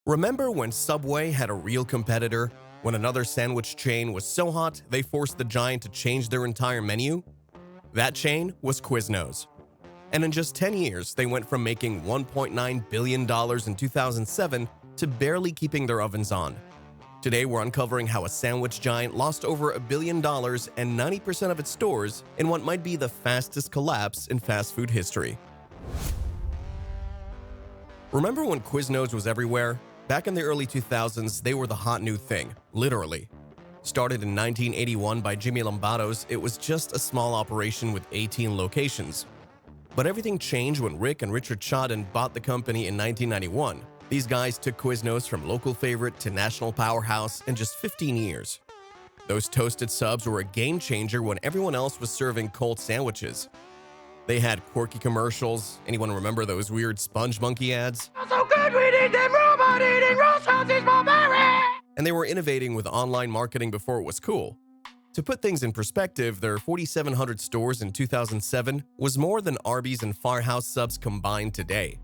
Remember when Subway had a real competitor? When another sandwich chain was so hot, they forced the giant to change their entire menu? That chain was Quiznos. And in just 10 years, they went from making $1.9 billion in 2007 to barely keeping their ovens on. Today, we're uncovering how a sandwich giant lost over $1 billion and 90% of its stores in what might be the fastest collapse in fast food history. Remember when Quiznos was everywhere? Back in the early 2000s, they were the hot new thing, literally. Started in 1981 by Jimmy Lombardo's, it was just a small operation with 18 locations. But everything changed when Rick and Richard Chodden bought the company in 1991. These guys took Quiznos from local favorite to national powerhouse in just 15 years. Those toasted subs were a game changer when everyone else was serving cold sandwiches. They had quirky commercials. Anyone remember those weird Spongemonkey ads? So good we need them robot-eating roast houses Barbarian! And they were innovating with online marketing before it was cool. To put things in perspective, their 4,700 stores in 2007 was more than Arby's and Firehouse subs combined today.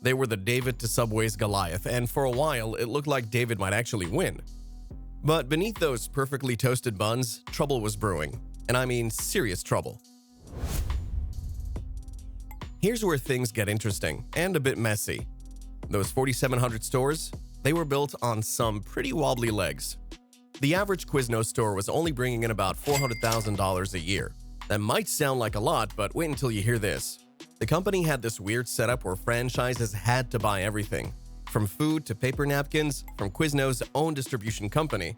They were the David to Subway's Goliath, and for a while, it looked like David might actually win. But beneath those perfectly toasted buns, trouble was brewing. And I mean serious trouble. Here's where things get interesting and a bit messy. Those 4,700 stores, they were built on some pretty wobbly legs. The average Quiznos store was only bringing in about $400,000 a year. That might sound like a lot, but wait until you hear this. The company had this weird setup where franchises had to buy everything, from food to paper napkins, from Quiznos' own distribution company.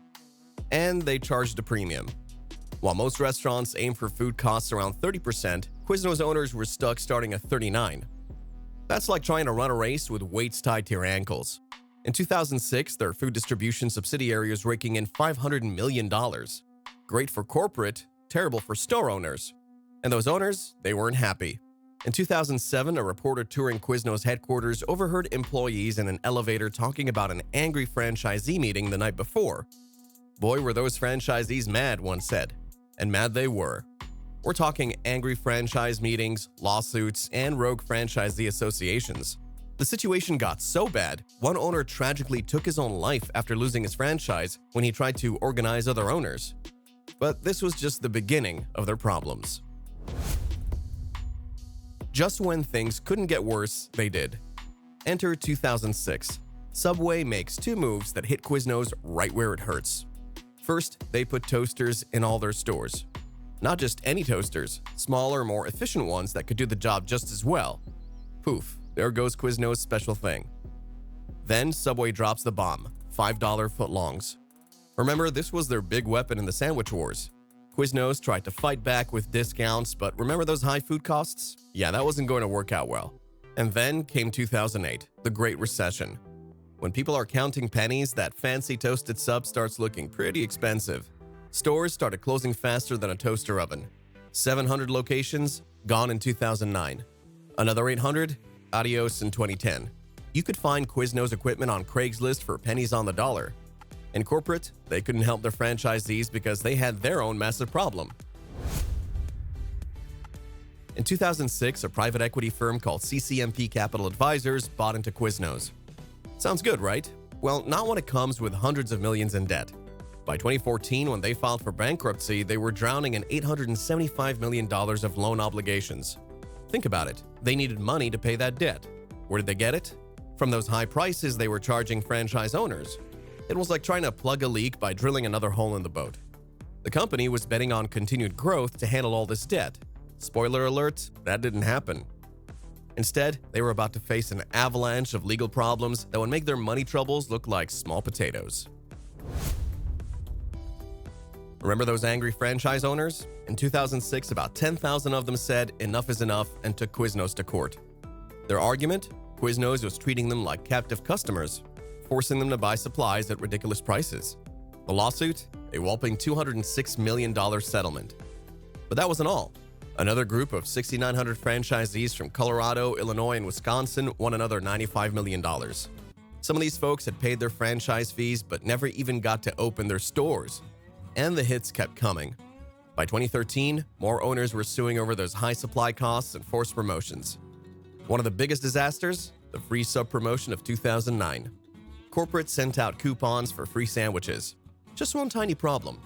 And they charged a premium. While most restaurants aim for food costs around 30%, Quiznos owners were stuck starting at 39%. That's like trying to run a race with weights tied to your ankles. In 2006, their food distribution subsidiary was raking in $500 million. Great for corporate, terrible for store owners. And those owners, they weren't happy. In 2007, a reporter touring Quiznos headquarters overheard employees in an elevator talking about an angry franchisee meeting the night before. Boy, were those franchisees mad, one said. And mad they were. We're talking angry franchise meetings, lawsuits, and rogue franchisee associations. The situation got so bad, one owner tragically took his own life after losing his franchise when he tried to organize other owners. But this was just the beginning of their problems. Just when things couldn't get worse, they did. Enter 2006. Subway makes two moves that hit Quiznos right where it hurts. First, they put toasters in all their stores. Not just any toasters, smaller, more efficient ones that could do the job just as well. Poof, there goes Quiznos' special thing. Then Subway drops the bomb, $5 footlongs. Remember, this was their big weapon in the sandwich wars. Quiznos tried to fight back with discounts, but remember those high food costs? Yeah, that wasn't going to work out well. And then came 2008, the Great Recession. When people are counting pennies, that fancy toasted sub starts looking pretty expensive. Stores started closing faster than a toaster oven. 700 locations, gone in 2009. Another 800, adios in 2010. You could find Quiznos equipment on Craigslist for pennies on the dollar. In corporate, they couldn't help their franchisees because they had their own massive problem. In 2006, a private equity firm called CCMP Capital Advisors bought into Quiznos. Sounds good, right? Well, not when it comes with hundreds of millions in debt. By 2014, when they filed for bankruptcy, they were drowning in $875 million of loan obligations. Think about it. They needed money to pay that debt. Where did they get it? From those high prices they were charging franchise owners. It was like trying to plug a leak by drilling another hole in the boat. The company was betting on continued growth to handle all this debt. Spoiler alert, that didn't happen. Instead, they were about to face an avalanche of legal problems that would make their money troubles look like small potatoes. Remember those angry franchise owners? In 2006, about 10,000 of them said enough is enough and took Quiznos to court. Their argument? Quiznos was treating them like captive customers, forcing them to buy supplies at ridiculous prices. The lawsuit? A whopping $206 million settlement. But that wasn't all. Another group of 6,900 franchisees from Colorado, Illinois, and Wisconsin won another $95 million. Some of these folks had paid their franchise fees but never even got to open their stores. And the hits kept coming. By 2013, more owners were suing over those high supply costs and forced promotions. One of the biggest disasters? The free sub promotion of 2009. corporate sent out coupons for free sandwiches. Just one tiny problem.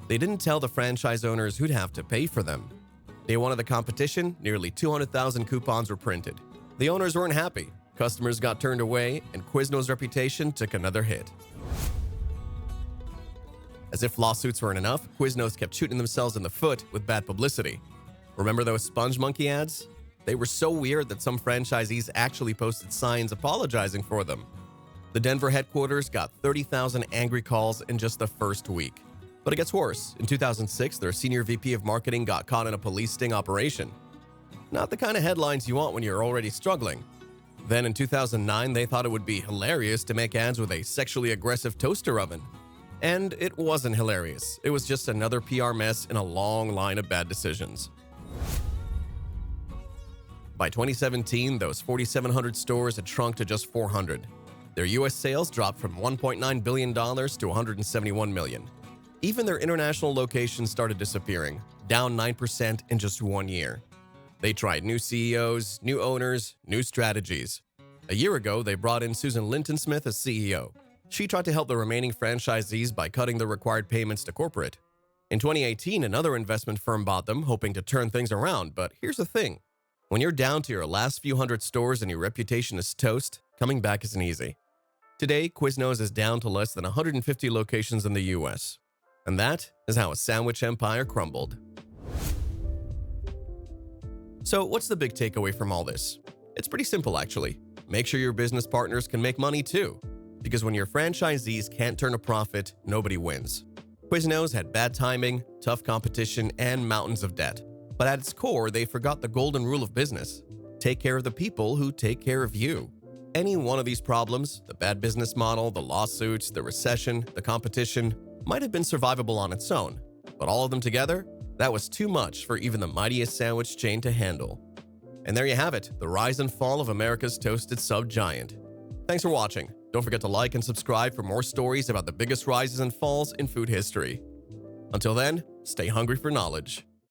They didn't tell the franchise owners who'd have to pay for them. Day one of the competition, nearly 200,000 coupons were printed. The owners weren't happy. Customers got turned away, and Quizno's reputation took another hit. As if lawsuits weren't enough, Quiznos kept shooting themselves in the foot with bad publicity. Remember those Spongemonkey ads? They were so weird that some franchisees actually posted signs apologizing for them. The Denver headquarters got 30,000 angry calls in just the first week. But it gets worse. In 2006, their senior VP of marketing got caught in a police sting operation. Not the kind of headlines you want when you're already struggling. Then in 2009, they thought it would be hilarious to make ads with a sexually aggressive toaster oven. And it wasn't hilarious. It was just another PR mess in a long line of bad decisions. By 2017, those 4,700 stores had shrunk to just 400. Their US sales dropped from $1.9 billion to $171 million. Even their international locations started disappearing, down 9% in just 1 year. They tried new CEOs, new owners, new strategies. A year ago, they brought in Susan Linton-Smith as CEO. She tried to help the remaining franchisees by cutting the required payments to corporate. In 2018, another investment firm bought them, hoping to turn things around. But here's the thing. When you're down to your last few hundred stores and your reputation is toast, coming back isn't easy. Today, Quiznos is down to less than 150 locations in the US. And that is how a sandwich empire crumbled. So what's the big takeaway from all this? It's pretty simple, actually. Make sure your business partners can make money too. Because when your franchisees can't turn a profit, nobody wins. Quiznos had bad timing, tough competition, and mountains of debt. But at its core, they forgot the golden rule of business. Take care of the people who take care of you. Any one of these problems, the bad business model, the lawsuits, the recession, the competition, might have been survivable on its own. But all of them together, that was too much for even the mightiest sandwich chain to handle. And there you have it, the rise and fall of America's toasted sub-giant. Thanks for watching. Don't forget to like and subscribe for more stories about the biggest rises and falls in food history. Until then, stay hungry for knowledge.